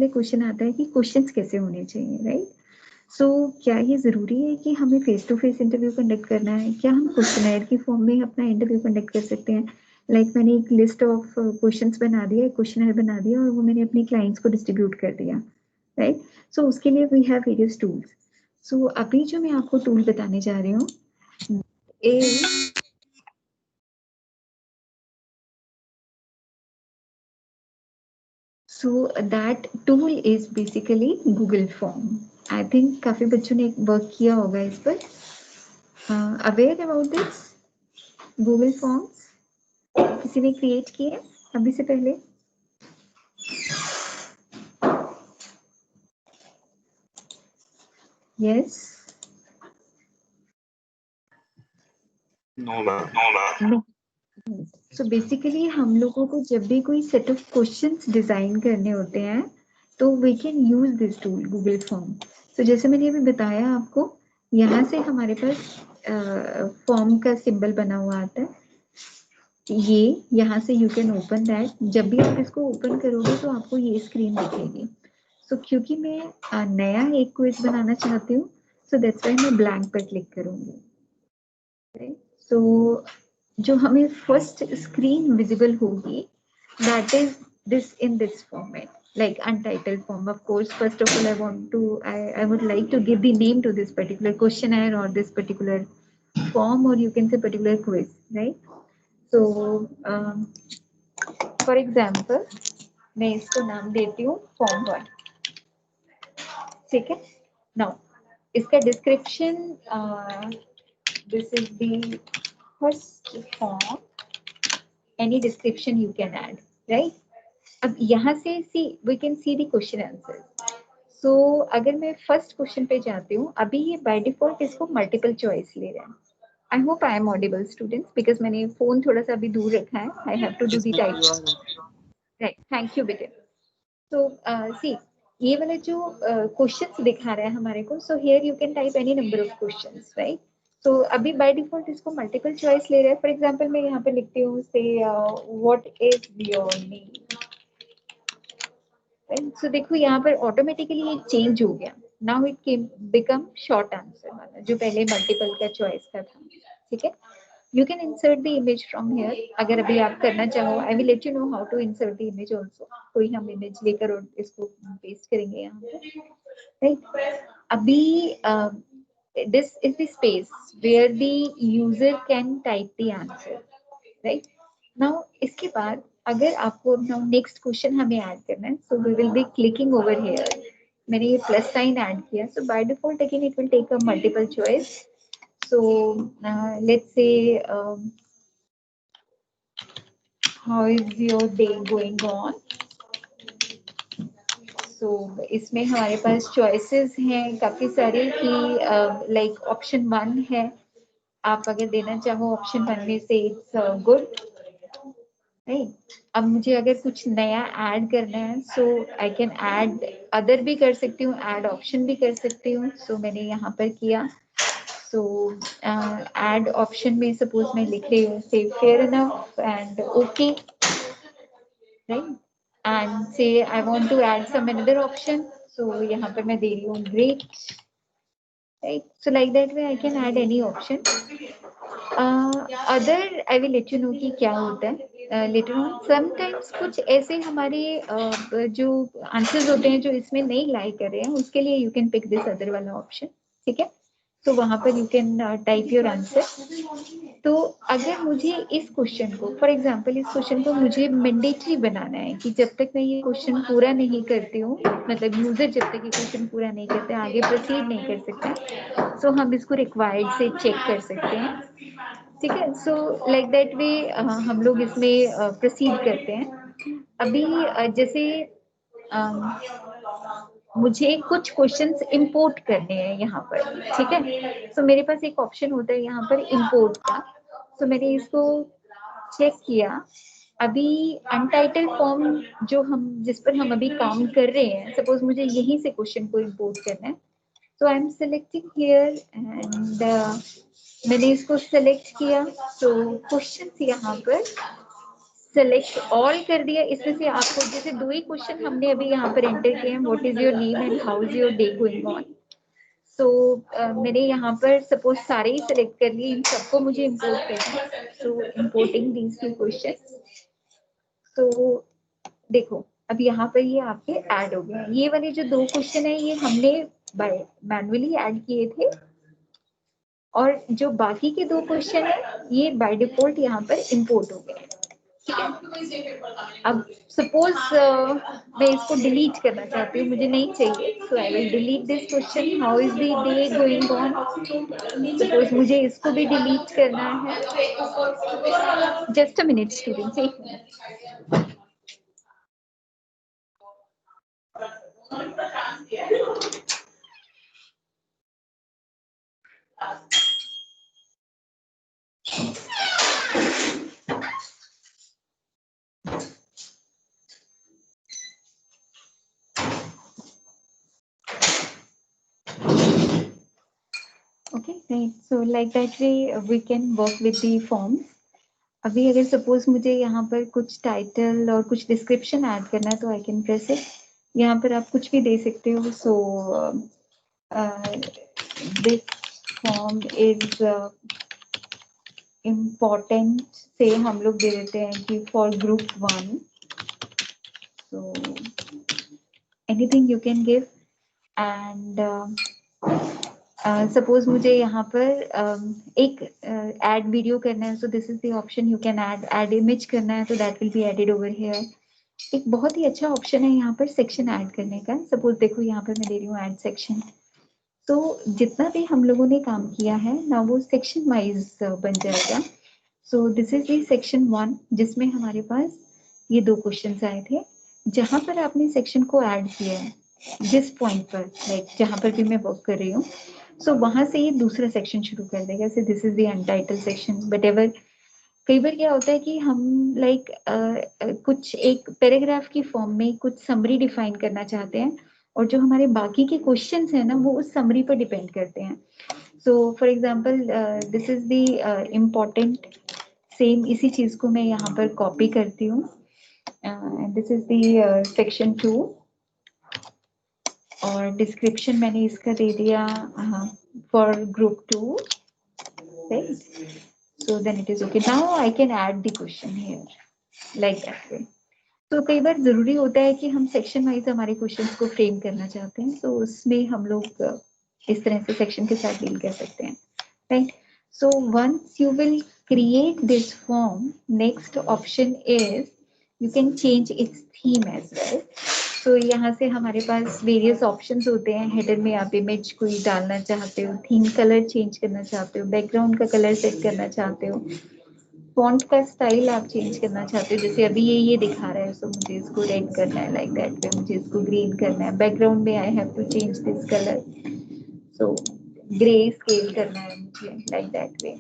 पहले क्वेश्चन आता है कि क्वेश्चंस कैसे होने चाहिए, राइट? सो क्या ये ज़रूरी है कि हमें face to face interview conduct करना है? क्या हम क्वेश्चनर की फॉर्म में अपना इंटरव्यू कंडक्ट कर सकते हैं? लाइक मैंने एक लिस्ट ऑफ क्वेश्चंस बना दिया, एक क्वेश्चनर बना दिया और वो मैंने अपने क्लाइंट्स को डिस्ट्रीब्यूट कर दिया, राइट? सो उसके लिए वी हैव वेरियस टूल्स। सो अभी जो मैं आपको टूल बताने जा रही हूँ So that tool is basically Google Form. I think काफी बच्चों ने वर्क किया होगा इस पर। Aware about this Google Forms? किसी ने क्रिएट किए अभी से पहले? Yes? No ma'am. So basically हम लोगों को जब भी कोई सेट ऑफ क्वेश्चंस डिजाइन करने होते हैं तो we can use this tool Google form. तो जैसे मैंने अभी बताया आपको, यहाँ से हमारे पास फॉर्म का सिंबल बना हुआ आता है। ये यहाँ से यू कैन ओपन दैट। जब भी आप इसको ओपन करोगे तो आपको ये स्क्रीन दिखेगी। सो क्योंकि मैं नया एक क्विज बनाना चाहती हूँ, सो दैट्स व्हाई मैं ब्लैंक पर क्लिक करूंगी। सो जो हमें फर्स्ट स्क्रीन विजिबल होगी, that is this in this format, like untitled form. Of course, first of all, I would like to give the name to this particular questionnaire or this particular form, or you can say particular quiz, right? So for example, मैं इसको नाम देती हूँ form 1, ठीक है? Now इसका description, this is the first form. Any description you can add, right? अब यहाँ से we can see the question answer. So अगर मैं फर्स्ट क्वेश्चन पे जाती हूँ, अभी ये बाय डिफॉल्ट इसको मल्टीपल चॉइस ले रहा है। I hope I am audible students, because मैंने फोन थोड़ा सा अभी दूर रखा है। I have to do the type, right? Thank you बेटे। तो सी ये वाला जो क्वेश्चंस दिखा रहा है हमारे को, so here you can type any number of questions, right? तो अभी बाय डिफॉल्ट इसको मल्टीपल चॉइस ले रहा है। फॉर एग्जांपल मैं यहाँ पे लिखती हूँ से व्हाट इज योर नेम। सो देखो यहाँ पर ऑटोमेटिकली ये चेंज हो गया। Now it came become short answer वाला, जो पहले मल्टीपल का चॉइस का था, ठीक है? You can insert the image from here. अगर अभी आप करना चाहो, I will let you know how to insert the image also. कोई हम इमेज लेकर और इसको पेस्ट करेंगे यहाँ पे, राइट? अभी this is the space where the user can type the answer, right? Now इसके बाद अगर आपको नाउ नेक्स्ट क्वेश्चन हमें ऐड करना है, so we will be clicking over here. मैंने ये प्लस साइन ऐड किया, so by default again it will take a multiple choice. So let's say how is your day going on. So इसमें हमारे पास choices हैं काफी सारे कि like option 1 है, आप अगर देना चाहो ऑप्शन 1 में से इट्स गुड, राइट? अब मुझे अगर कुछ नया ऐड करना है, so I can add other भी कर सकती हूँ, ऐड ऑप्शन भी कर सकती हूँ। सो मैंने यहाँ पर किया। सो ऐड ऑप्शन में सपोज मैं लिख रही हूँ say fair enough and okay, right? And say I want to add some another option, so यहाँ पर मैं दे रही हूँ great, right? So like that way I can add any option. Other I will let you know कि क्या होता है लेटर ऑन। समटाइम्स कुछ ऐसे हमारे जो आंसर्स होते हैं जो इसमें नहीं लाई कर रहे हैं, उसके लिए you can pick this other वाला ऑप्शन, ठीक है? तो वहां पर you can type your answer. तो अगर मुझे इस क्वेश्चन को, फॉर एग्जांपल इस क्वेश्चन को मुझे मैंडेटरी बनाना है कि जब तक मैं ये क्वेश्चन पूरा नहीं करती हूँ, मतलब यूजर जब तक ये क्वेश्चन पूरा नहीं करते आगे प्रोसीड नहीं कर सकता, सो हम इसको रिक्वायर्ड से चेक कर सकते हैं, ठीक है? सो लाइक दैट वे हम लोग इसमें प्रोसीड करते हैं। अभी जैसे मुझे कुछ क्वेश्चंस इंपोर्ट करने हैं यहाँ पर, ठीक है? सो मेरे पास एक ऑप्शन होता है यहाँ पर इंपोर्ट का। सो मैंने इसको चेक किया। अभी अनटाइटल फॉर्म जो हम जिस पर हम अभी काम कर रहे हैं, सपोज मुझे यहीं से क्वेश्चन को इंपोर्ट करना है, तो I am selecting here and मैंने इसको सेलेक्ट किया। तो क्वेश्चन यहाँ पर सेलेक्ट ऑल कर दिया, इसमें से आपको जैसे 2 ही क्वेश्चन हमने अभी यहाँ पर एंटर किए हैं, what is your name and how is your day going on. So मैंने यहाँ पर सपोज सारे ही सिलेक्ट कर लिए, इन सबको मुझे इम्पोर्ट करना है। सो इम्पोर्टिंग दीज 2 क्वेश्चन। तो देखो अब यहाँ पर ये आपके ऐड हो गए। ये वाले जो 2 क्वेश्चन है ये हमने मैनुअली ऐड किए थे, और जो बाकी के 2 क्वेश्चन है ये बाय डिफॉल्ट यहाँ पर इम्पोर्ट हो गए। अब सपोज मैं इसको डिलीट करना चाहती हूँ, मुझे नहीं चाहिए, so I will delete this question, how is the day going on. Suppose मुझे इसको भी डिलीट करना है। जस्ट अ मिनट स्टूडेंट्स, एक मिनट। Okay, right. So like that way we can work with the forms. अभी अगर सपोज मुझे यहाँ पर कुछ टाइटल और कुछ डिस्क्रिप्शन ऐड करना है तो आई कैन प्रेस इट। यहाँ पर आप कुछ भी दे सकते हो। So this form is important से हम लोग दे देते हैं कि for group 1। So anything you can give. And suppose मुझे यहाँ पर एक एड वीडियो करना है, so this is the option you can add image करना है तो that will be added over here. एक बहुत ही अच्छा ऑप्शन है यहाँ पर सेक्शन ऐड करने का। सपोज देखो यहाँ पर मैं दे रही हूँ ऐड सेक्शन। तो जितना भी हम लोगों ने काम किया है ना वो सेक्शन वाइज बन जाएगा। सो दिस इज दी सेक्शन 1 जिसमें हमारे पास ये 2 क्वेश्चंस आए थे। जहां पर आपने सेक्शन को ऐड किया है जिस पॉइंट पर, लाइक जहां पर भी मैं वर्क कर रही हूँ, सो वहां से ये दूसरा सेक्शन शुरू कर देगा। सो this is the अनटाइटल section. But ever कई बार क्या होता है कि हम लाइक कुछ एक पैराग्राफ की फॉर्म में कुछ समरी डिफाइन करना चाहते हैं, और जो हमारे बाकी के क्वेश्चंस हैं ना वो उस समरी पर डिपेंड करते हैं। So for example this is the important, same इसी चीज को मैं यहाँ पर कॉपी करती हूँ। दिस इज द सेक्शन 2 और डिस्क्रिप्शन मैंने इसका दे दिया for group 2, right. So then it is okay. Now I can add the question here, like that way. तो कई बार जरूरी होता है कि हम सेक्शन वाइज हमारे क्वेश्चंस को फ्रेम करना चाहते हैं, तो उसमें हम लोग इस तरह से सेक्शन के साथ डील कर सकते हैं, right. So once you will create this form, next option is you can change its theme as well. तो यहाँ से हमारे पास वेरियस ऑप्शंस होते हैं। हेडर में आप इमेज कोई डालना चाहते हो, थीम कलर चेंज करना चाहते हो, बैकग्राउंड का कलर सेट करना चाहते हो, फॉन्ट का स्टाइल आप चेंज करना चाहते हो। जैसे अभी ये दिखा रहा है, सो मुझे इसको रेड करना है, लाइक दैट वे। मुझे इसको ग्रीन करना है। बैकग्राउंड में I have to change this colour, so grey scale करना है मुझे, like that way.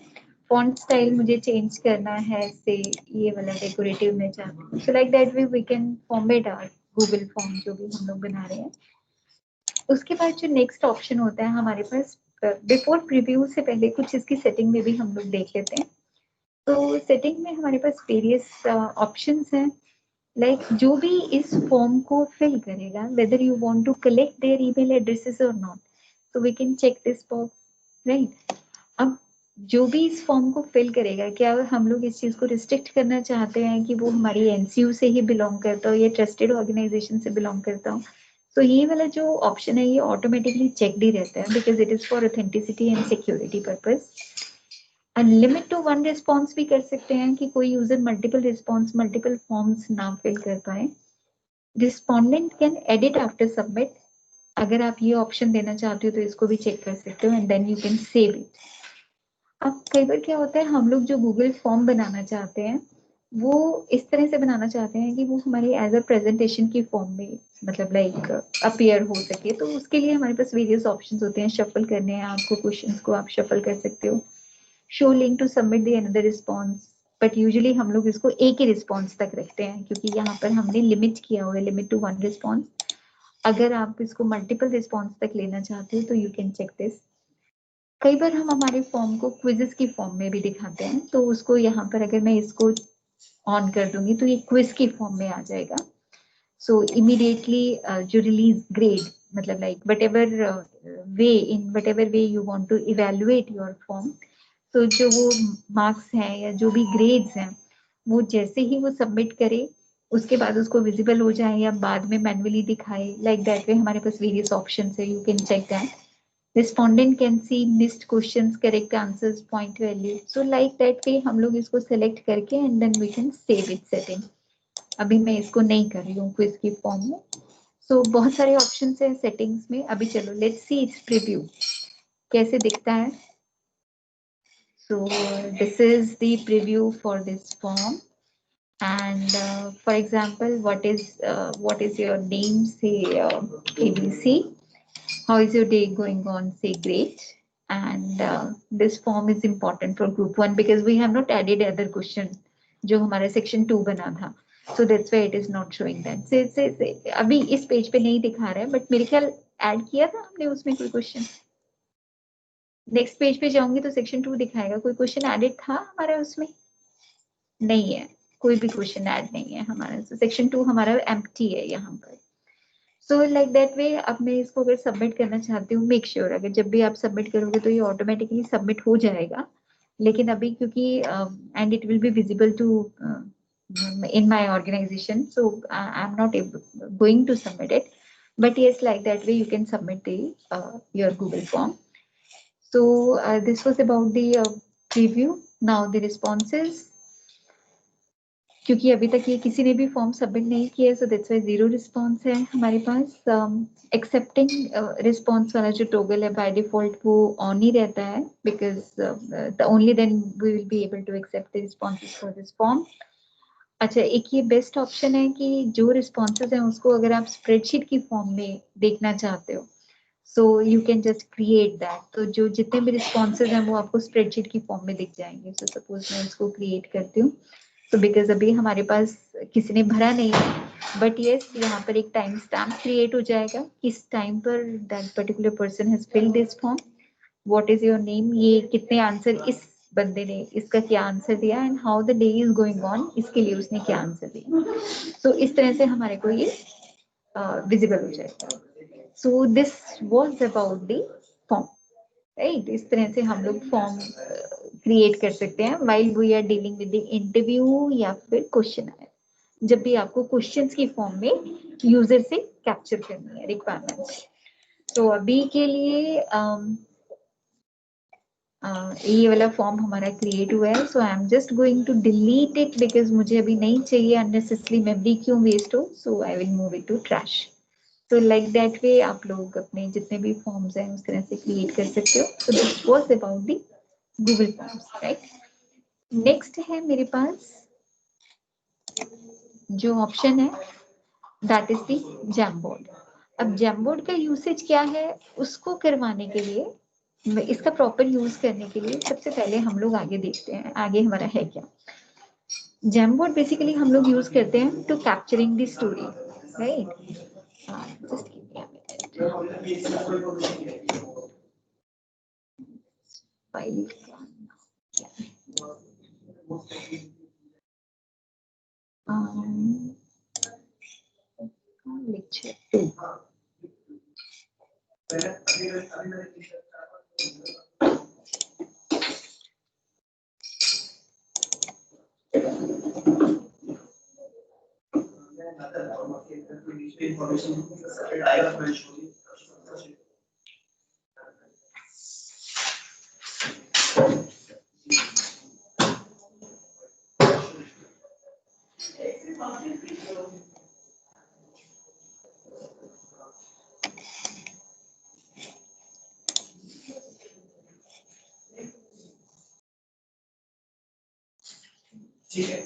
Font style मुझे चेंज करना है, से ये वाला डेकोरेटिव में चाहती हूँ। So like that way we can format our Google form जो भी हम लोग बना रहे हैं। उसके बाद जो नेक्स्ट ऑप्शन होता है हमारे पास, बिफोर प्रीव्यू से पहले कुछ इसकी सेटिंग में भी हम लोग देख लेते हैं। तो सेटिंग में हमारे पास वेरियस ऑप्शंस हैं, लाइक जो भी इस फॉर्म को फिल करेगा, whether you want to collect their email addresses और नॉट, तो we can check this box, right. अब जो भी इस फॉर्म को फिल करेगा, क्या हम लोग इस चीज को रिस्ट्रिक्ट करना चाहते हैं कि वो हमारी एनसीयू से ही बिलोंग करता हो या ट्रस्टेड ऑर्गेनाइजेशन से बिलोंग करता हो, तो ये वाला जो ऑप्शन है ये ऑटोमेटिकली चेकड ही रहता है, because it is for authenticity and security purpose. Limit to 1 response भी कर सकते हैं कि कोई user multiple response, multiple forms ना फिल कर पाए। Respondent can edit after submit, अगर आप ये ऑप्शन देना चाहते हो तो इसको भी चेक कर सकते हो, and then you can save it. अब कई बार क्या होता है, हम लोग जो गूगल फॉर्म बनाना चाहते हैं वो इस तरह से बनाना चाहते हैं कि वो हमारी एज अ प्रेजेंटेशन की फॉर्म में, मतलब लाइक अपीयर हो सके। तो उसके लिए हमारे पास वेरियस ऑप्शंस होते हैं। शफल करने हैं आपको क्वेश्चंस को, आप शफल कर सकते हो। Show link to submit the another response, but usually हम लोग इसको एक ही रिस्पॉन्स तक रखते हैं, क्योंकि यहाँ पर हमने लिमिट किया हुआ है, लिमिट टू 1 रिस्पॉन्स। अगर आप इसको मल्टीपल रिस्पॉन्स तक लेना चाहते हो तो यू कैन चेक दिस। कई बार हम हमारे फॉर्म को क्विजेस की फॉर्म में भी दिखाते हैं, तो उसको यहाँ पर अगर मैं इसको ऑन कर दूंगी तो ये क्विज की फॉर्म में आ जाएगा. सो इमीडिएटली जो रिलीज ग्रेड मतलब like whatever way you want to evaluate your form, तो जो वो मार्क्स हैं या जो भी ग्रेड्स हैं वो जैसे ही वो सबमिट करे उसके बाद उसको विजिबल हो जाए या बाद में मैन्युअली दिखाए, लाइक दैट वे हमारे पास वेरियस ऑप्शंस है. You can check that. Respondent can see missed questions, correct answers, point value. So like that way हम लोग इसको select करके and then we can save it setting. अभी मैं इसको नहीं कर रही हूँ क्विज की फॉर्म में. So बहुत सारे ऑप्शंस हैं सेटिंग्स में. अभी चलो let's see its preview कैसे दिखता है. So this is the preview for this form. And for example, what is your name? Say ABC. How is your day going on? Say great. And this form is important for group 1 because we have not added other question जो हमारा section 2 बना था. So that's why it is not showing that. से अभी इस page पे नहीं दिखा रहा है, but मेरे ख्याल ऐड किया था हमने उसमें कोई क्वेश्चन. नेक्स्ट पेज पे जाऊंगी तो सेक्शन 2 दिखाएगा. कोई क्वेश्चन एडेड था हमारा उसमें? नहीं है, कोई भी क्वेश्चन ऐड नहीं है हमारा. तो सेक्शन 2 हमारा एम्प्टी है यहाँ पर. सो लाइक दैट वे अब मैं इसको अगर सबमिट करना चाहती हूँ, मेक श्योर अगर जब भी आप सबमिट करोगे तो ये ऑटोमेटिकली सबमिट हो जाएगा. लेकिन अभी क्योंकि and it will be visible to in my organization, so I'm not going to submit it, but yes, like that way you can submit the your Google form. So this was about the preview. Now the responses. क्योंकि अभी तक ये किसी ने भी form submit नहीं किया, so that's why 0 response है हमारे पास. एक्सेप्टिंग रिस्पॉन्स वाला जो टॉगल है बाय डिफॉल्ट वो ऑन ही रहता है because only then we will be able to accept the responses for this form. अच्छा, एक ये बेस्ट ऑप्शन है कि जो रिस्पॉन्सेज हैं उसको अगर आप स्प्रेडशीट की फॉर्म में देखना चाहते हो सो you can just create that. तो जो जितने भी रिस्पॉन्सेज हैं वो आपको स्प्रेडशीट की फॉर्म में दिख जाएंगे. सो सपोज मैं इसको क्रिएट करती हूँ तो बिकॉज अभी हमारे पास किसी ने भरा नहीं है, बट येस यहाँ पर एक टाइम स्टैम्प क्रिएट हो जाएगा किस टाइम पर that particular person has filled this form. What is your name, ये कितने आंसर इस बंदे ने इसका क्या आंसर दिया and how the day is going on, इसके लिए उसने क्या आंसर दिया. तो इस तरह से हमारे को ये विजिबल हो जाएगा. So this was about the form, right. इस तरह से हम लोग फॉर्म क्रिएट कर सकते हैं while we are dealing with the interview या फिर क्वेश्चन आयर. जब भी आपको क्वेश्चंस की फॉर्म में यूजर से कैप्चर करनी है रिक्वायरमेंट्स. तो अभी के लिए ये वाला फॉर्म हमारा क्रिएट हुआ है. So I am just going to delete it because मुझे अभी नहीं चाहिए अननेसेसरी मेमोरी क्यों वेस्ट हो. So I will move it to trash. तो लाइक दैट वे आप लोग अपने जितने भी फॉर्म्स हैं उस तरह से क्रिएट कर सकते हो. So this was about the Google forms, right. Next है मेरे पास जो ऑप्शन है दैट इज द जैमबोर्ड. अब जैमबोर्ड का यूसेज क्या है उसको करवाने के लिए, इसका प्रॉपर यूज करने के लिए सबसे पहले हम लोग आगे देखते हैं आगे हमारा है क्या. जैमबोर्ड बेसिकली हम लोग यूज करते हैं to capturing the story, right. Just give me a minute. File lecture 2. ठीक है.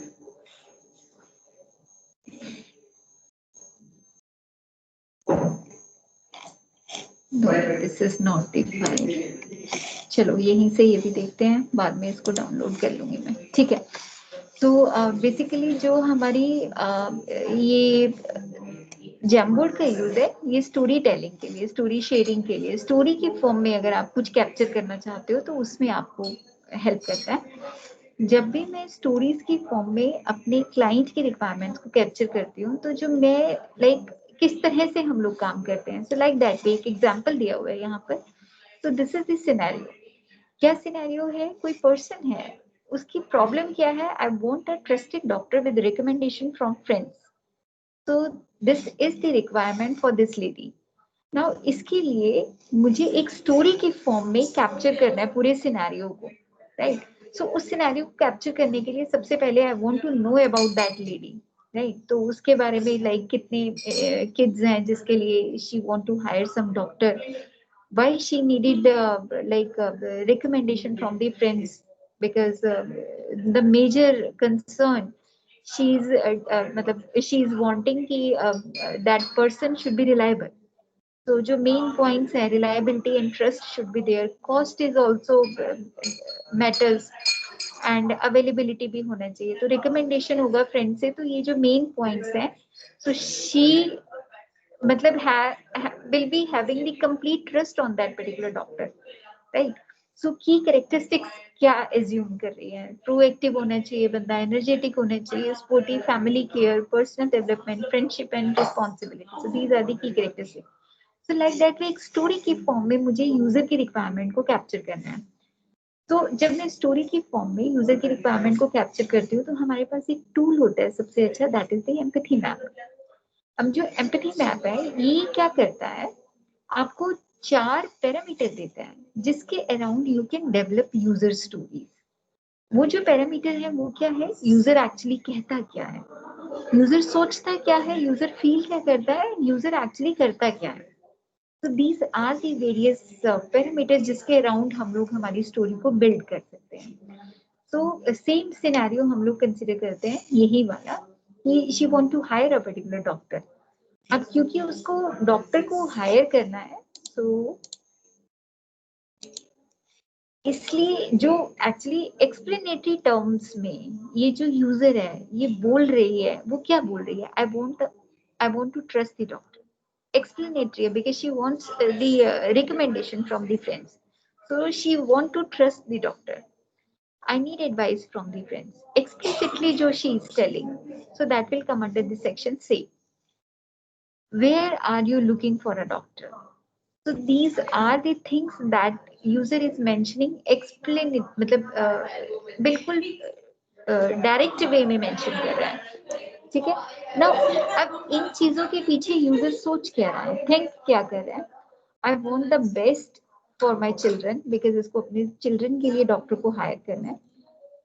This is not defined. चलो यहीं से ये भी देखते हैं, बाद में इसको डाउनलोड कर लूंगी मैं, ठीक है. तो बेसिकली जो हमारी ये जैमबोर्ड का यूज है ये स्टोरी टेलिंग के लिए, स्टोरी शेयरिंग के लिए, स्टोरी की फॉर्म में अगर आप कुछ कैप्चर करना चाहते हो तो उसमें आपको हेल्प करता है. जब भी मैं स्टोरीज की फॉर्म में अपने क्लाइंट के रिक्वायरमेंट्स को कैप्चर करती हूँ, तो जो मैं लाइक किस तरह से हम लोग काम करते हैं, सो लाइक दैट एक एग्जांपल दिया हुआ है यहाँ पर। तो दिस इज द सिनेरियो। क्या सिनेरियो है, कोई पर्सन है, उसकी प्रॉब्लम क्या है, I want a trusted doctor with recommendation from friends. तो this is the requirement for this lady. Now इसके लिए मुझे एक स्टोरी के फॉर्म में कैप्चर करना है पूरे सिनेरियो को, राइट। सो उस सिनेरियो को कैप्चर करने के लिए सबसे पहले I want to know about that lady, right. तो उसके बारे में लाइक कितने किड्स हैं जिसके लिए she want to hire some doctor, why she needed recommendation from the friends, because the major concern मतलब she is wanting कि that person should be reliable. तो जो मेन पॉइंट्स है, reliability and trust should be there, cost is also matters, and availability भी होना चाहिए। तो recommendation होगा फ्रेंड से, तो ये जो मेन पॉइंट्स हैं, तो शी मतलब will be having the complete trust on that particular doctor, right. So की कैरेक्टरिस्टिक्स क्या एज्यूम कर रही है, प्रोएक्टिव होना चाहिए बंदा, एनर्जेटिक होना चाहिए, sportive, family care, personal development, friendship and responsibility. So these are the key characteristics. So like that way एक स्टोरी की फॉर्म में मुझे यूजर की रिक्वायरमेंट को कैप्चर करना है। तो जब मैं स्टोरी की फॉर्म में यूजर की रिक्वायरमेंट को कैप्चर करती हूँ, तो हमारे पास एक टूल होता है सबसे अच्छा, that is the empathy map. अब जो एम्पैथी मैप है, ये क्या करता है, आपको 4 पैरामीटर देता है जिसके around you can develop user stories. वो जो पैरामीटर है वो क्या है, यूजर एक्चुअली कहता क्या है, यूजर सोचता क्या है, यूजर फील क्या करता है, यूजर एक्चुअली करता क्या है। तो these are the various parameter जिसके अराउंड हम लोग हमारी स्टोरी को बिल्ड कर सकते हैं। तो सेम सिनेरियो हम लोग कंसिडर करते हैं यही वाला, कि she want to hire a particular doctor. अब क्योंकि उसको डॉक्टर को हायर करना है, तो इसलिए जो एक्चुअली एक्सप्लेनेटरी टर्म्स में ये जो यूजर है ये बोल रही है, वो क्या बोल रही है, I want to trust the doctor. Explanatory because she wants the recommendation from the friends, so she want to trust the doctor. I need advice from the friends explicitly jo she is telling, so that will come under the section say, where are you looking for a doctor. So these are the things that user is mentioning, explain it मतलब बिल्कुल direct way में mention कर रहा है, ठीक है ना। अब इन चीजों के पीछे यूजर सोच क्या रहा है, थिंक क्या कर रहा है, I want the best for my children, because इसको अपने चिल्ड्रन के लिए डॉक्टर को हायर करना है।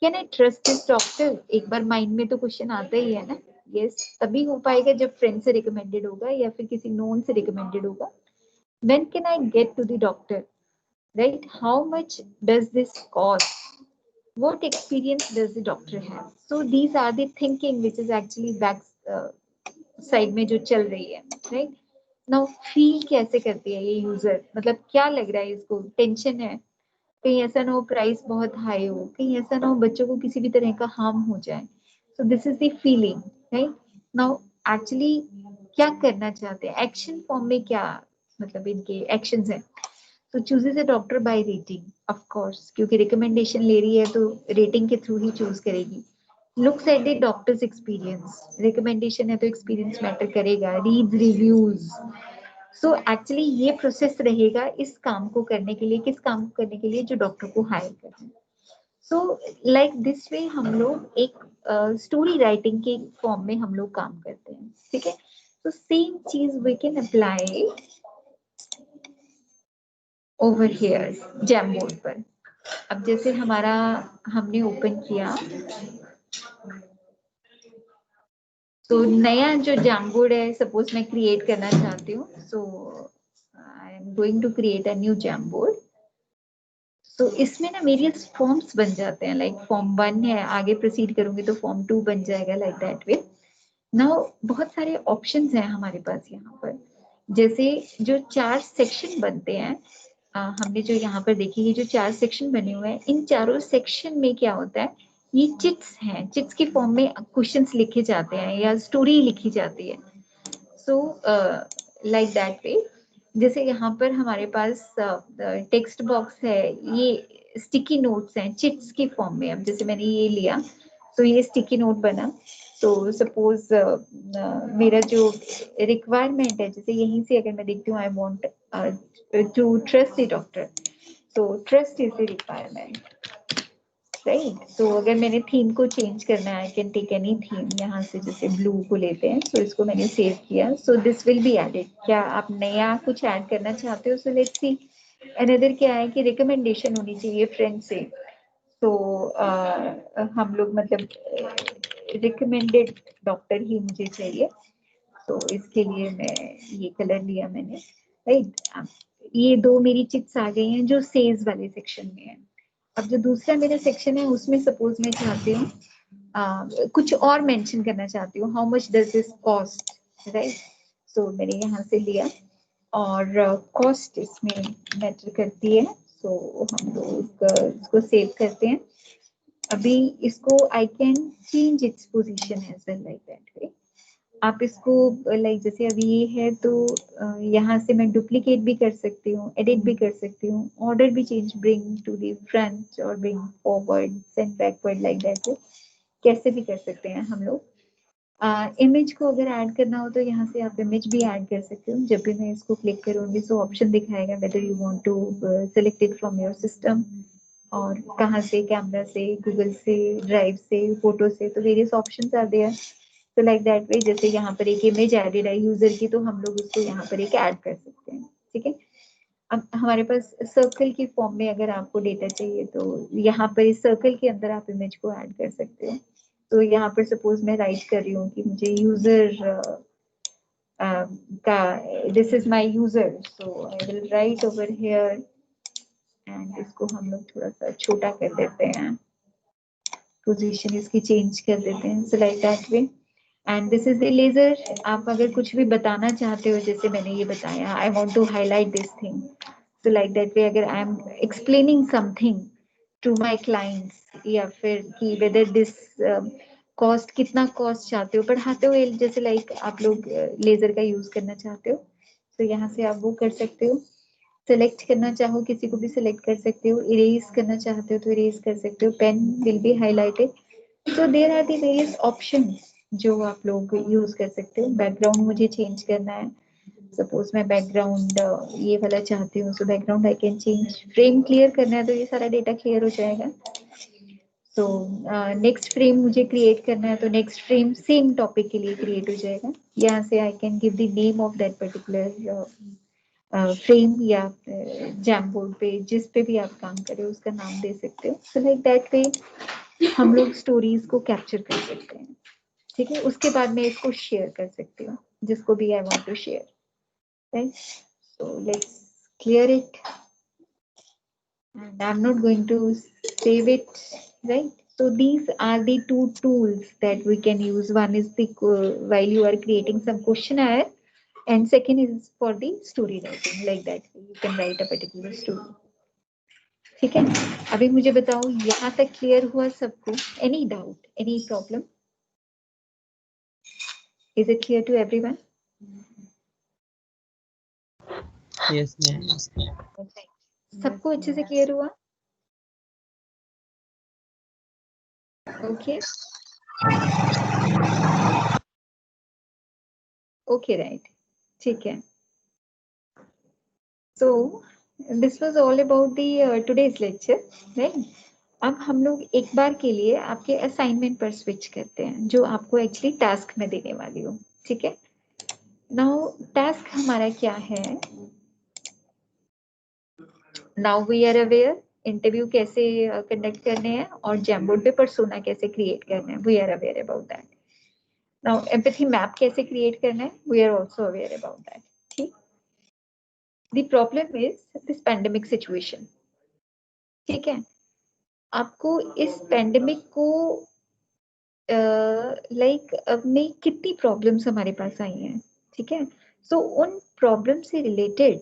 Can I trust this doctor, एक बार माइंड में तो क्वेश्चन आता ही है ना। यस, तभी हो पाएगा जब फ्रेंड से रिकमेंडेड होगा या फिर किसी नोन से रिकमेंडेड होगा। when can I get to the doctor, right? How much does this cost, what experience does the doctor have? So these are the thinking which is actually back side में जो चल रही है, right? Now feel कैसे करती है ये user, मतलब क्या लग रहा है इसको, टेंशन है, कहीं ऐसा ना हो प्राइस बहुत हाई हो, कहीं ऐसा ना हो बच्चों को किसी भी तरह का हार्म हो जाए। सो this is the feeling, right. Now actually क्या करना चाहते हैं, एक्शन फॉर्म में क्या मतलब इनके एक्शंस हैं। तो chooses a doctor by rating, of course, क्योंकि रिकमेंडेशन ले रही है तो रेटिंग के थ्रू ही चूज करेगी। Looks at the doctor's experience, recommendation है तो एक्सपीरियंस मैटर करेगा, रीड्स रिव्यूज। सो एक्चुअली ये प्रोसेस रहेगा इस काम को करने के लिए, किस काम को करने के लिए, जो डॉक्टर को हायर कर रहे हैं। सो लाइक दिस वे हम लोग एक स्टोरी राइटिंग के फॉर्म में हम लोग काम करते हैं, ठीक है। तो सेम चीज we can apply over here Jamboard पर। अब जैसे हमारा हमने ओपन किया, तो नया जो जैमबोर्ड है सपोज मैं क्रिएट करना चाहती हूँ, so I am going to create a new Jamboard. तो इसमें ना मेरे फॉर्म्स बन जाते हैं, लाइक फॉर्म 1 है, आगे प्रोसीड करूंगी तो फॉर्म 2 बन जाएगा, लाइक दैट वे। नाउ बहुत सारे ऑप्शंस हैं हमारे पास यहाँ पर, जैसे जो 4 सेक्शन बनते हैं, हमने जो यहाँ पर देखी, ये जो 4 सेक्शन बने हुए हैं, इन चारों सेक्शन में क्या होता है, ये चिट्स हैं, चिट्स के फॉर्म में क्वेश्चंस लिखे जाते हैं या स्टोरी लिखी जाती है। सो लाइक दैट वे जैसे यहाँ पर हमारे पास टेक्स्ट बॉक्स है, ये स्टिकी नोट्स हैं चिट्स की फॉर्म में। अब जैसे मैंने ये लिया तो ये स्टिकी नोट बना। तो सपोज मेरा जो रिक्वायरमेंट है, जैसे यहीं से अगर मैं देखती हूँ I want to trust the doctor, तो trust is the requirement, right. तो अगर मैंने थीम को चेंज करना है, I can take any theme यहाँ से, जैसे ब्लू को लेते हैं, सो इसको मैंने सेव किया, so this will be added. क्या आप नया कुछ ऐड करना चाहते हो? So let's see. अनदर क्या है कि रिकमेंडेशन होनी चाहिए फ्रेंड से। तो हम लोग मतलब रिकमेंडेड डॉक्टर ही मुझे चाहिए, तो इसके लिए मैं ये कलर लिया मैंने, राइट। ये दो मेरी चिट्स आ गई हैं जो सेल्स वाले सेक्शन में है। अब जो दूसरा मेरा सेक्शन है उसमें सपोज मैं चाहती हूँ कुछ और मेंशन करना चाहती हूँ, how much does this cost, right. So मैंने यहाँ से लिया और कॉस्ट इसमें मैटर करती है, सो हम लोग इसको सेव करते हैं। अभी इसको I can change its position as well like that way. आप इसको लाइक जैसे अभी ये है तो यहाँ से मैं डुप्लीकेट भी कर सकती हूँ, एडिट भी कर सकती हूँ, ऑर्डर भी change, bring to the front और bring forward, send backward like that, कैसे भी कर सकते हैं हम लोग। इमेज को अगर ऐड करना हो तो यहाँ से आप इमेज भी ऐड कर सकते हो। जब भी मैं इसको क्लिक करूंगी तो ऑप्शन दिखाएगा whether you want to select it from your system, और कहाँ से, कैमरा से, गूगल से, ड्राइव से, फोटो से, तो वेरियस ऑप्शंस आर देयर। तो लाइक दैट वे, जैसे यहाँ पर एक इमेज एडेड है यूजर की, तो हम लोग उसको यहाँ पर एक ऐड कर सकते हैं, ठीक है। अब हमारे पास सर्कल की फॉर्म में अगर आपको डेटा चाहिए तो यहाँ पर इस सर्कल के अंदर आप इमेज को ऐड कर सकते हो। तो यहाँ पर सपोज मैं राइट कर रही हूँ कि मुझे यूजर का, this is my user, so I will write over here, and इसको हम लोग थोड़ा सा छोटा कर देते हैं, पोजीशन इसकी चेंज कर देते हैं, so like that way. And this is eraser. आप अगर कुछ भी बताना चाहते हो, जैसे मैंने ये बताया, I want to highlight this thing, so like that way, अगर I am explaining something to my clients, या फिर कि वेदर दिस कॉस्ट, कितना कॉस्ट चाहते हो, पढ़ाते हो, जैसे लाइक आप लोग लेजर का यूज करना चाहते हो, तो यहाँ से आप वो कर सकते हो। सेलेक्ट करना चाहो किसी को भी सिलेक्ट कर सकते हो, इरेज करना चाहते हो तो इरेज कर सकते हो, pen will be highlighted. So there are the various options जो आप लोग यूज कर सकते हो। बैकग्राउंड मुझे चेंज करना है, सपोज मैं बैकग्राउंड ये वाला चाहती हूँ, so background I can change. Frame clear करना है तो ये सारा डेटा क्लियर हो जाएगा। सो नेक्स्ट फ्रेम मुझे क्रिएट करना है तो नेक्स्ट फ्रेम सेम टॉपिक के लिए क्रिएट हो जाएगा। यहाँ से I can give the name of that particular frame, या जैम बोर्ड पे जिस पे भी आप काम करें उसका नाम दे सकते हो। सो लाइक दैट वे हम लोग स्टोरीज को कैप्चर कर सकते हैं, ठीक है। उसके बाद मैं इसको शेयर कर सकती हूँ जिसको भी I want to share, right. So let's clear it, and I'm not going to save it, right? So these are the two tools that we can use. One is the while you are creating some questionnaire, and second is for the story writing, like that you can write a particular story. ठीक है, अभी मुझे बताओ यहाँ तक clear हुआ सबको? Any doubt, any problem? Is it clear to everyone? Yes ma'am. सबको अच्छे से क्लियर हुआ? ओके ओके, राइट, ठीक है। So this was all about the today's lecture, right? अब हम लोग एक बार के लिए आपके असाइनमेंट पर स्विच करते हैं जो आपको एक्चुअली टास्क में देने वाली हूँ, ठीक है। नाउ टास्क हमारा क्या है? Now we are aware interview कैसे कंडक्ट करने हैं और जैमबोर्ड पे पर्सोना कैसे क्रिएट करना है, we are aware about that. Now empathy map कैसे क्रिएट करना है, we are also aware about that, ठीक। The problem is this pandemic situation, ठीक है। आपको इस पैंडेमिक को लाइक अब में कितनी प्रॉब्लम्स हमारे पास आई हैं, ठीक है। सो उन प्रॉब्लम से रिलेटेड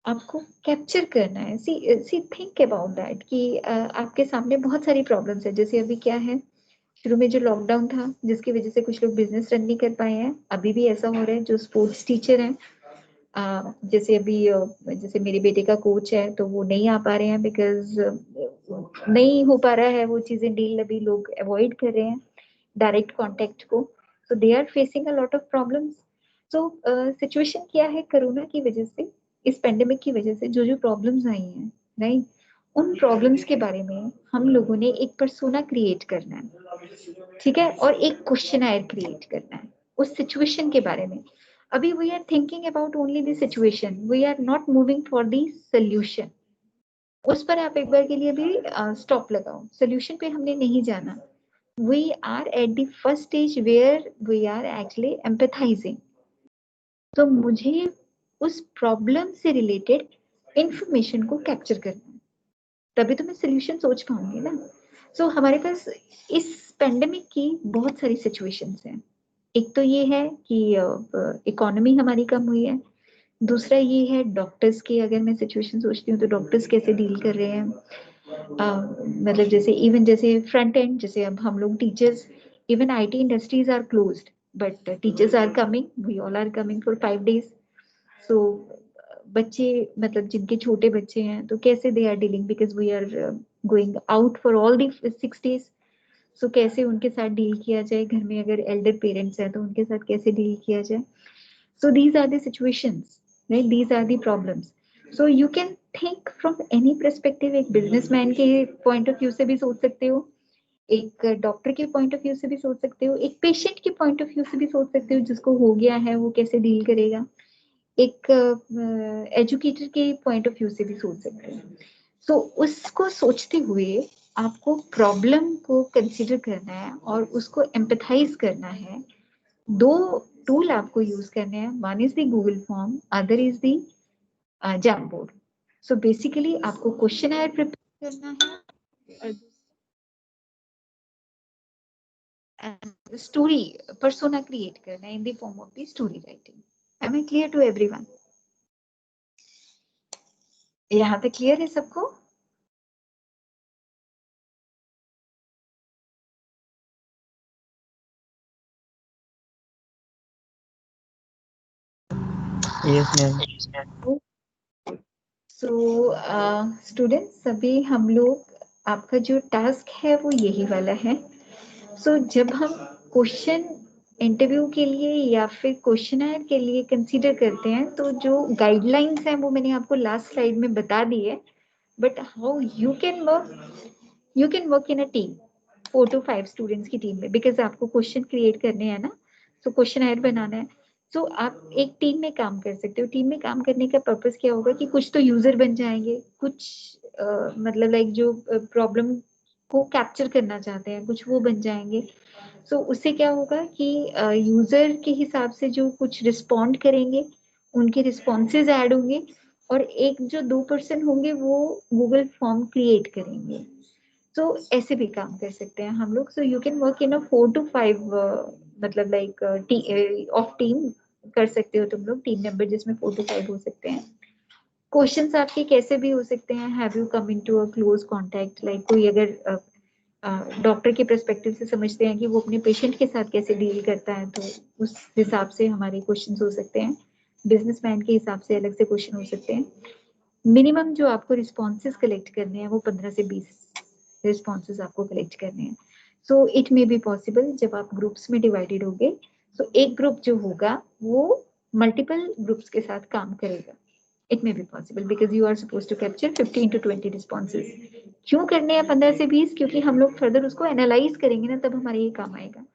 आपको कैप्चर करना है। सी थिंक अबाउट दैट कि आपके सामने बहुत सारी प्रॉब्लम्स है। जैसे अभी क्या है, शुरू में जो लॉकडाउन था जिसकी वजह से कुछ लोग बिजनेस रन नहीं कर पाए हैं, अभी भी ऐसा हो रहा है। जो स्पोर्ट्स टीचर हैं जैसे अभी जैसे मेरे बेटे का कोच है तो वो नहीं आ पा रहे हैं बिकॉज नहीं हो पा रहा है वो चीजें डील, अभी लोग अवॉइड कर रहे हैं डायरेक्ट कांटेक्ट को, so they are facing a lot of problems. So situation क्या है, कोरोना की वजह से, इस पेंडेमिक की वजह से जो जो प्रॉब्लम्स आई हैं, राइट, उन प्रॉब्लम्स के बारे में हम लोगों ने एक पर्सोना क्रिएट करना है, ठीक है, और एक क्वेश्चनायर क्रिएट करना है उस सिचुएशन के बारे में। अभी we are thinking about only the situation, we are not moving for the solution. उस पर आप एक बार के लिए भी स्टॉप लगाओ, सोल्यूशन पे हमने नहीं जाना। we are at the first stage where we are actually empathizing। तो मुझे उस प्रॉब्लम से रिलेटेड इंफॉर्मेशन को कैप्चर करना है, तभी तो मैं सोल्यूशन सोच पाऊंगी ना। सो हमारे पास इस पेंडेमिक की बहुत सारी सिचुएशंस हैं। एक तो ये है कि इकोनॉमी हमारी कम हुई है, दूसरा ये है डॉक्टर्स की, अगर मैं सिचुएशन सोचती हूँ तो डॉक्टर्स कैसे डील कर रहे हैं। मतलब जैसे इवन जैसे फ्रंट एंड, जैसे अब हम लोग teachers, even IT industries are closed but teachers are coming, we all are coming for 5 days। सो बच्चे, मतलब जिनके छोटे बच्चे हैं तो कैसे they are dealing, because we are going out for all the 6 days। सो कैसे उनके साथ डील किया जाए, घर में अगर एल्डर पेरेंट्स हैं तो उनके साथ कैसे डील किया जाए। So these are the situations, right, these are the problems. So you can think from any perspective. एक बिजनेसमैन के पॉइंट ऑफ व्यू से भी सोच सकते हो, एक डॉक्टर के पॉइंट ऑफ व्यू से भी सोच सकते हो, एक पेशेंट के पॉइंट ऑफ व्यू से भी सोच सकते हो, जिसको हो गया है वो कैसे डील करेगा, एक एजुकेटर के पॉइंट ऑफ व्यू से भी सोच सकते हो। सो उसको सोचते हुए आपको प्रॉब्लम को कंसिडर करना है और उसको एम्पथाइज करना है। दो टूल आपको यूज करने हैं, one is the Google form, other is the Jamboard. So basically आपको क्वेश्चन प्रिपेयर करना है, स्टोरी पर्सोना क्रिएट करना है in the form of the story writing. Am I clear to everyone? यहाँ तक क्लियर है सबको? Yes, ma'am. सो स्टूडेंट्स, अभी हम लोग, आपका जो टास्क है वो यही वाला है। सो जब हम क्वेश्चन इंटरव्यू के लिए या फिर क्वेश्चनर के लिए कंसीडर करते हैं तो जो गाइडलाइंस हैं वो मैंने आपको लास्ट स्लाइड में बता दी है। But how you can work in a team, 4 to 5 students की टीम में, बिकॉज आपको क्वेश्चन क्रिएट करने हैं ना, सो क्वेश्चन बनाना है। सो आप एक टीम में काम कर सकते हो। टीम में काम करने का पर्पस क्या होगा कि कुछ तो यूजर बन जाएंगे, कुछ मतलब लाइक जो प्रॉब्लम को कैप्चर करना चाहते हैं कुछ वो बन जाएंगे। सो उससे क्या होगा कि यूजर के हिसाब से जो कुछ रिस्पॉन्ड करेंगे उनके रिस्पॉन्सेज ऐड होंगे, और एक जो 2 पर्सन होंगे वो गूगल फॉर्म क्रिएट करेंगे। तो ऐसे भी काम कर सकते हैं हम लोग। सो you can work in a 4 to 5 मतलब लाइक ऑफ टीम कर सकते हो तुम लोग, टीम मेंबर जिसमें 4 to 5 हो सकते हैं। क्वेश्चंस आपके कैसे भी हो सकते हैं, have you come into a close contact, like कोई अगर डॉक्टर के पर्सपेक्टिव से समझते हैं कि वो अपने पेशेंट के साथ कैसे डील करता है, तो उस हिसाब से हमारे क्वेश्चंस हो सकते हैं। बिजनेसमैन के हिसाब से अलग से क्वेश्चन हो सकते हैं। मिनिमम जो आपको रिस्पॉन्सेज कलेक्ट करने हैं वो 15 से 20 रिस्पॉन्सेज आपको कलेक्ट करने हैं। So it may be possible जब आप ग्रुप्स में डिवाइडेड होंगे, सो एक ग्रुप जो होगा वो मल्टीपल ग्रुप्स के साथ काम करेगा। It may be possible because you are suppose to capture 15 to 20 responses. क्यों करने हैं 15 से 20? क्योंकि हम लोग फर्दर उसको एनालाइज करेंगे ना, तब हमारे ये काम आएगा।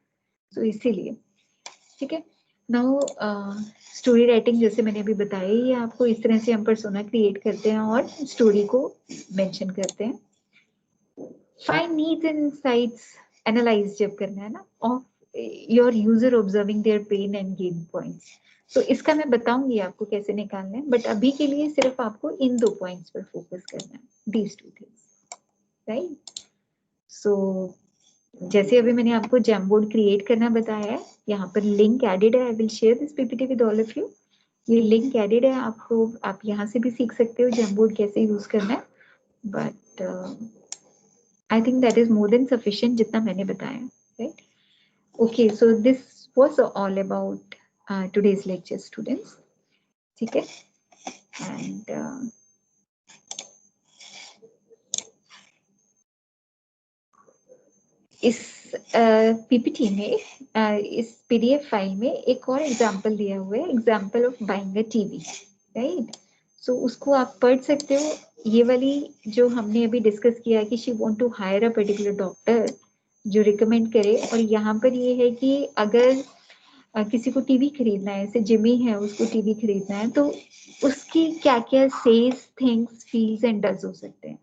सो इसीलिए, ठीक है। नाउ स्टोरी राइटिंग जैसे मैंने अभी बताया ही है आपको, इस तरह से हम पर्सोना क्रिएट करते हैं और स्टोरी को मेंशन करते हैं। Find needs and insights, analyse जब करना है ना, of your user observing their pain and gain points. तो इसका मैं बताऊंगी आपको कैसे निकालना है, बट अभी के लिए सिर्फ आपको इन 2 पॉइंट्स पर फोकस करना है, दीज 2 थिंग्स, राइट। सो जैसे अभी मैंने आपको जैमबोर्ड क्रिएट करना बताया है, यहाँ पर लिंक एडेड है, I will share this PPT with all of you. ये लिंक एडेड है आपको, आप यहाँ से भी सीख सकते हो जैमबोर्ड कैसे यूज करना है, but I think that is more than sufficient जितना मैंने बताया, right. Okay, so this was all about today's lecture, students. ठीक है। एंड इस पीपीटी में इस पीडीएफ फाइल में एक और एग्जांपल दिया हुआ है, example of buying a TV, right. So उसको आप पढ़ सकते हो। ये वाली जो हमने अभी डिस्कस किया कि she want to hire a particular doctor जो रिकमेंड करे, और यहाँ पर ये है कि अगर किसी को टीवी खरीदना है, जैसे जिमी है उसको टीवी खरीदना है, तो उसकी क्या क्या says things feels and does हो सकते हैं।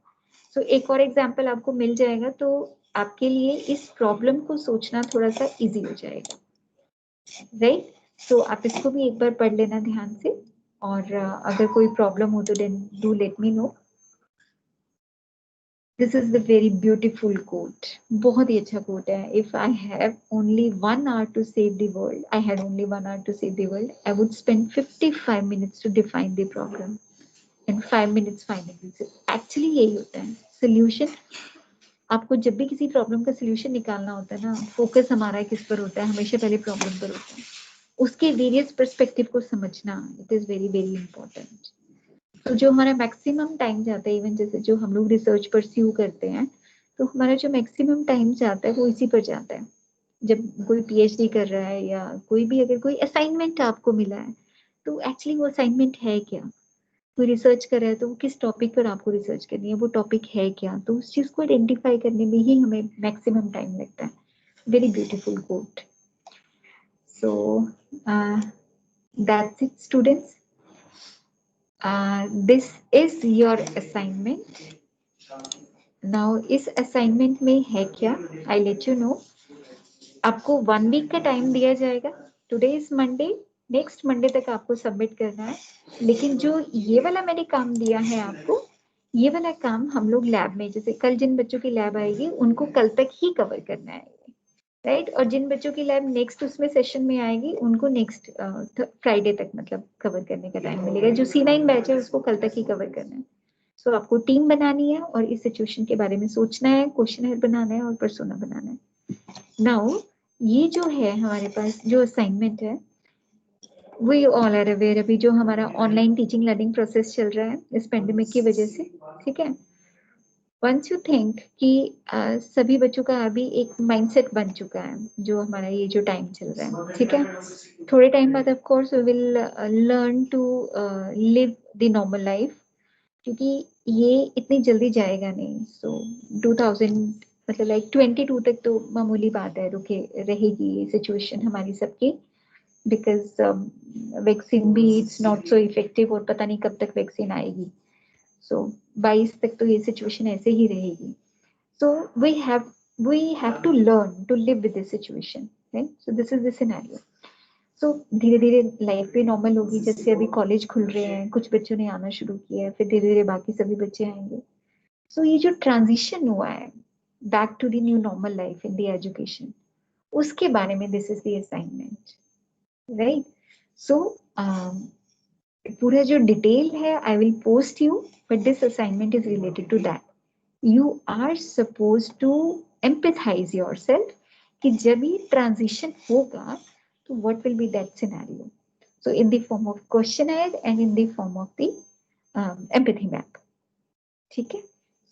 सो एक और एग्जांपल आपको मिल जाएगा, तो आपके लिए इस प्रॉब्लम को सोचना थोड़ा सा इजी हो जाएगा, राइट। सो आप इसको भी एक बार पढ़ लेना ध्यान से, और अगर कोई प्रॉब्लम हो तो then do let me know. This is the very beautiful coat, बहुत ही अच्छा कोट है। If I have only 1 hour to save the world, I had only 1 hour to save the world, I would spend 55 minutes to define the problem and 5 minutes finding the solution। Actually यही होता है solution. आपको जब भी किसी problem का solution निकालना होता है ना, फोकस हमारा किस पर होता है, हमेशा पहले प्रॉब्लम पर होता है। उसके वेरियस पर्सपेक्टिव को समझना, it is very very important. तो जो हमारा मैक्सिमम टाइम जाता है, इवन जैसे जो हम लोग रिसर्च परस्यू करते हैं, तो हमारा जो मैक्सिमम टाइम जाता है वो इसी पर जाता है। जब कोई पीएचडी कर रहा है या कोई भी अगर कोई असाइनमेंट आपको मिला है, तो एक्चुअली वो असाइनमेंट है क्या, कोई रिसर्च कर रहा है तो वो किस टॉपिक पर आपको रिसर्च करनी है, वो टॉपिक है क्या, तो उस चीज को आइडेंटिफाई करने में ही हमें मैक्सिमम टाइम लगता है। Very beautiful coat. So that's it students, this is your assignment. Now इस असाइनमेंट में है क्या, आई लेट यू नो। आपको 1 वीक का टाइम दिया जाएगा। Today is Monday, next Monday तक आपको सबमिट करना है। लेकिन जो ये वाला मैंने काम दिया है आपको, ये वाला काम हम लोग लैब में, जैसे कल जिन बच्चों की लैब आएगी उनको कल तक ही कवर करना है, राइट। और जिन बच्चों की लैब नेक्स्ट उसमें सेशन में आएगी उनको नेक्स्ट फ्राइडे तक मतलब कवर करने का टाइम मिलेगा। जो C9 बैच है उसको कल तक ही कवर करना है। सो आपको टीम बनानी है और इस सिचुएशन के बारे में सोचना है, क्वेश्चनर बनाना है और पर्सोना बनाना है। नाउ ये जो है हमारे पास जो असाइनमेंट है, वी ऑल आर अवेयर अभी जो हमारा ऑनलाइन टीचिंग लर्निंग प्रोसेस चल रहा है इस पेंडेमिक की वजह से, ठीक है। वंस यू थिंक कि सभी बच्चों का अभी एक माइंडसेट बन चुका है, जो हमारा ये जो टाइम चल रहा है, ठीक है। थोड़े टाइम बाद of course we will learn to live the normal life, क्योंकि ये इतनी जल्दी जाएगा नहीं। सो 2000 मतलब लाइक 22 तक तो मामूली बात है, रुके रहेगी ये सिचुएशन हमारी सबकी, बिकॉज वैक्सीन भी इट्स नॉट सो इफेक्टिव और पता नहीं कब तक वैक्सीन आएगी। सो 22 तक तो ये सिचुएशन ऐसे ही रहेगी। So we have to learn to live with this situation, right. So this is the scenario. So धीरे धीरे लाइफ भी नॉर्मल होगी। जैसे अभी कॉलेज खुल रहे हैं, कुछ बच्चों ने आना शुरू किया है, फिर धीरे धीरे बाकी सभी बच्चे आएंगे। सो ये जो ट्रांजिशन हुआ है back to the new normal life in the education, उसके बारे में this is the assignment, right. So पूरा जो डिटेल है I will post you, but this assignment is related to that. You are suppose to empathize yourself कि जब ये transition होगा तो what will be that scenario, so in the form of questionnaire and in the form of the empathy map, ठीक है।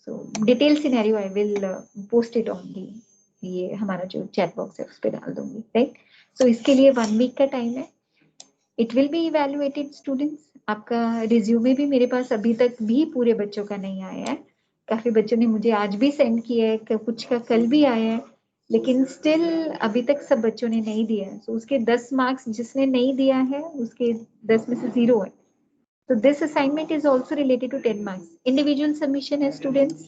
so detailed scenario I will post it on the ये हमारा जो चैट बॉक्स है उस पर डाल दूंगी, राइट। सो इसके लिए 1 वीक का टाइम है। It will B evaluated students. आपका रिज्यूमे भी मेरे पास अभी तक भी पूरे बच्चों का नहीं आया है। काफी बच्चों ने मुझे आज भी सेंड किया है, कुछ का कल भी आया है, लेकिन स्टिल अभी तक सब बच्चों ने नहीं दिया है। so, उसके 10 मार्क्स जिसने नहीं दिया है उसके 10 में से 0 है। तो this assignment is also related to 10 marks. Individual submission है स्टूडेंट्स,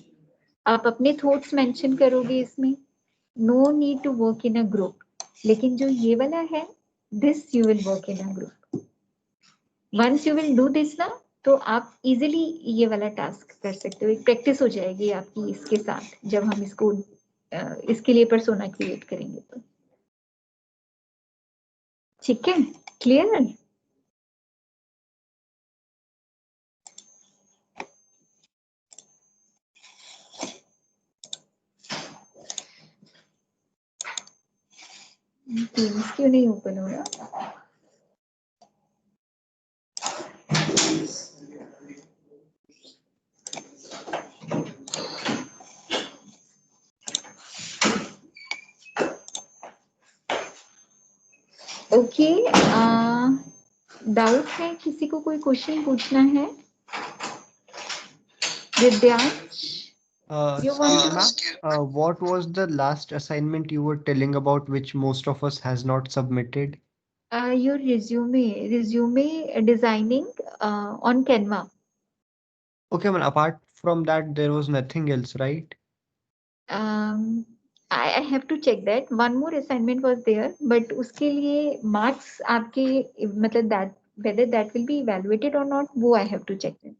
आप अपने थॉट्स मेंशन करोगे इसमें, no need to work in a group. लेकिन जो ये वाला है, this you will work in a group. Once you will do this ना, तो आप इजिली ये वाला टास्क कर सकते हो। एक प्रैक्टिस हो जाएगी आपकी इसके साथ, जब हम इसको इसके लिए पर्सोना क्रिएट करेंगे तो, ठीक है। क्लियर? टीम्स क्यों नहीं ओपन हो रहा? ओके, डाउट है किसी को, कोई क्वेश्चन पूछना है? Divyansh, you want to... What was the last assignment you were telling about which most of us has not submitted? your resume designing on Canva. Okay, man, apart from that, there was nothing else, right? I have to check that. One more assignment was there, but उसके लिए marks आपके मतलब that whether that will be evaluated or not, वो I have to check that.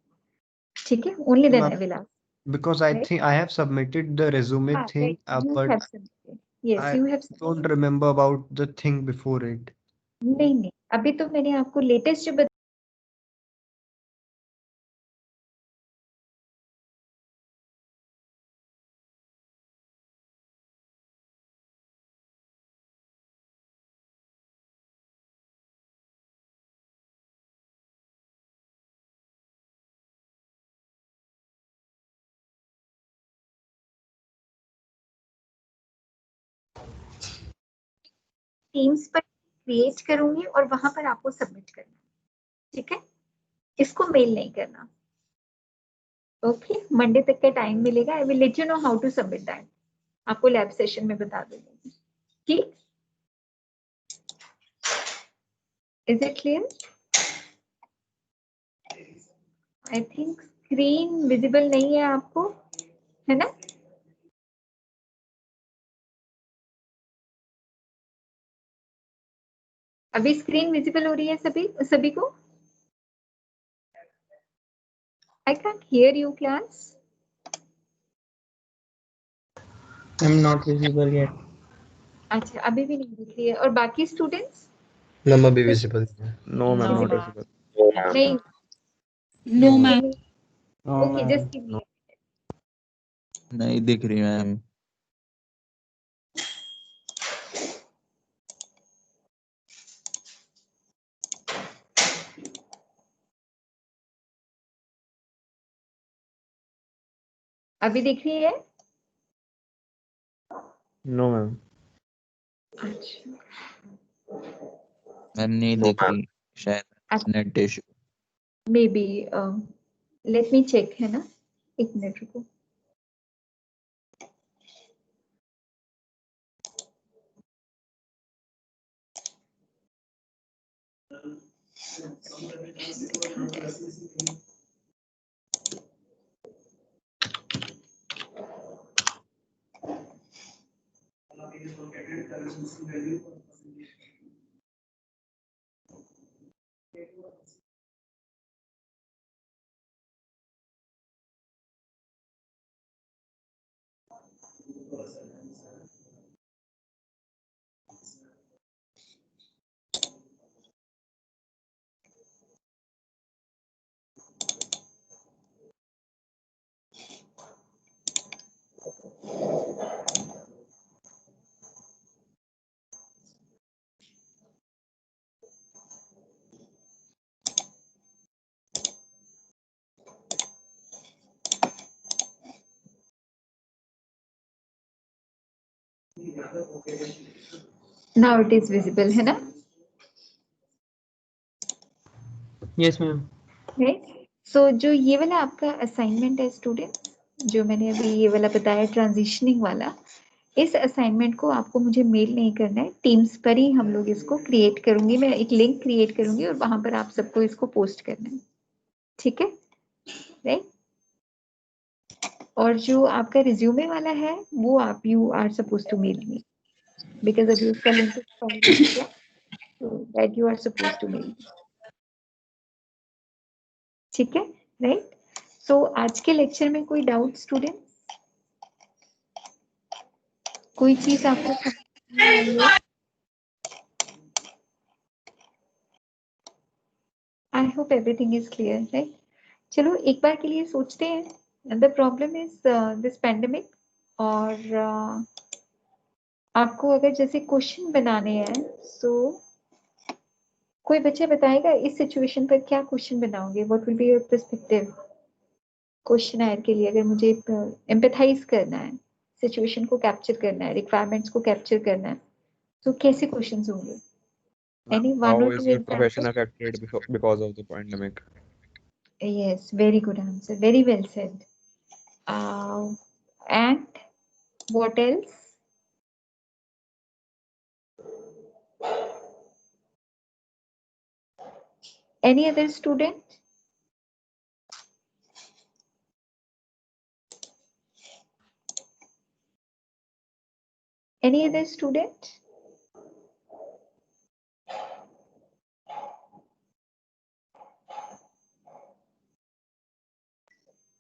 ठीक है? Only then I Ma'am, will ask. because I Right? think I have submitted the resume हाँ, thing, right. You but have submitted. Yes, I you have don't submitted. remember about the thing before it. नहीं, अभी तो मैंने आपको latest जो teams पर create करूंगी और वहां पर आपको सबमिट करना, ठीक है? इसको मेल नहीं करना। ओके, मंडे तक का टाइम मिलेगा। I will let you know how to submit that, आपको लैब सेशन में बता दूंगी। ठीक, is it clear? I think screen visible नहीं है आपको, है ना? अभी स्क्रीन विजिबल हो रही है सभी को? I can't here you class. I'm not visible yet. अच्छा, अभी भी नहीं दिख रही है। और बाकी students? Ma'am, be visible. No, ma'am, not visible. नहीं, no ma'am. No, okay, ma'am. Just give me. नहीं दिख रही मैम। अभी दिख रही है? No, ma'am. अच्छा, मैम नहीं दिख रही, शायद net issue. Maybe let me check, है ना? एक मिनट रुको। नाउ इट इज विजिबल, है ना? Yes, ma'am. राइट। सो जो ये वाला आपका असाइनमेंट है स्टूडेंट, जो मैंने अभी ये वाला बताया ट्रांजिशनिंग वाला, इस असाइनमेंट को आपको मुझे मेल नहीं करना है, टीम्स पर ही हम लोग इसको क्रिएट करूंगी। मैं एक लिंक क्रिएट करूंगी और वहां पर आप सबको इसको पोस्ट करना है, ठीक है? राइट। और जो आपका रिज्यूमे वाला है वो आप you are suppose to mail me, because अभी उसका link that you are suppose to mail, ठीक है? राइट। सो आज के लेक्चर में कोई डाउट स्टूडेंट, कोई चीज आपको समझ नहीं आई हो? I hope everything is clear, right? चलो एक बार के लिए सोचते हैं। The problem is this pandemic, और आपको अगर जैसे क्वेश्चन बनाने हैं, सो कोई बच्चा बताएगा इस सिचुएशन पर क्या क्वेश्चन बनाओगे? What will be your perspective question के लिए? अगर मुझे एम्पैथाइज करना है, सिचुएशन को कैप्चर करना है, रिक्वायरमेंट्स को कैप्चर करना है, तो कैसे क्वेश्चंस होंगे? Any one How or is two your profession examples? affected because of the pandemic? Yes, very good answer. Very well said. And what else? Any other student? Any other student?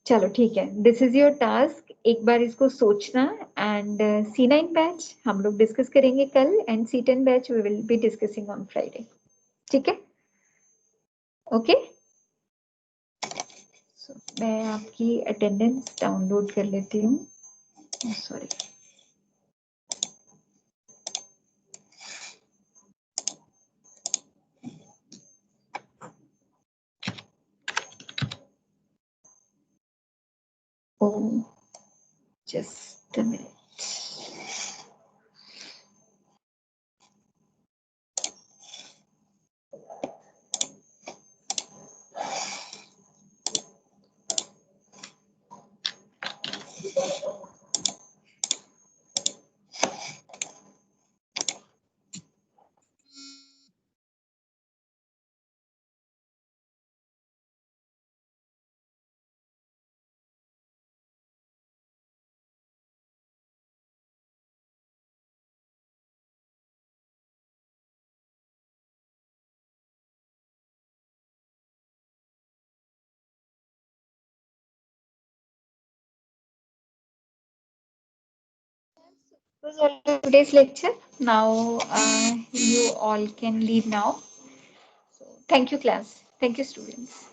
चलो ठीक है, this is your task. एक बार इसको सोचना. And C9 batch हम लोग discuss करेंगे कल, and C10 batch we will be discussing on Friday. ठीक है, ओके. मैं आपकी अटेंडेंस डाउनलोड कर लेती हूँ. Sorry. Oh, just a minute. Today's lecture. Now you all can leave now. So, thank you, class. Thank you, students.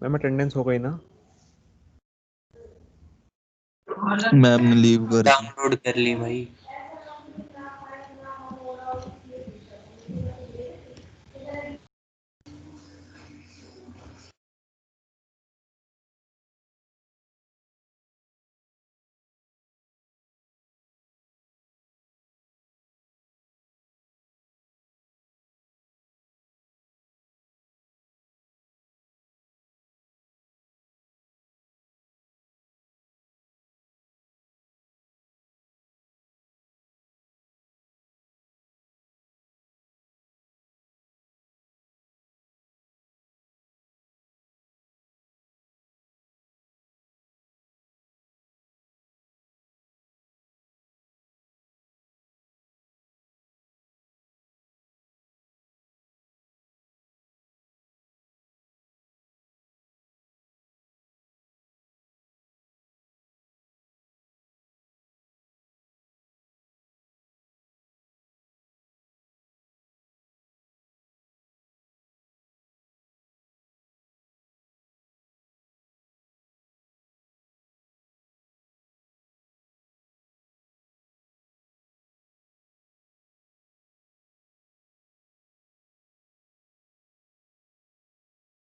Ma'am attendance हो गई ना? मैम ने लीव कर दी. डाउनलोड कर ली भाई.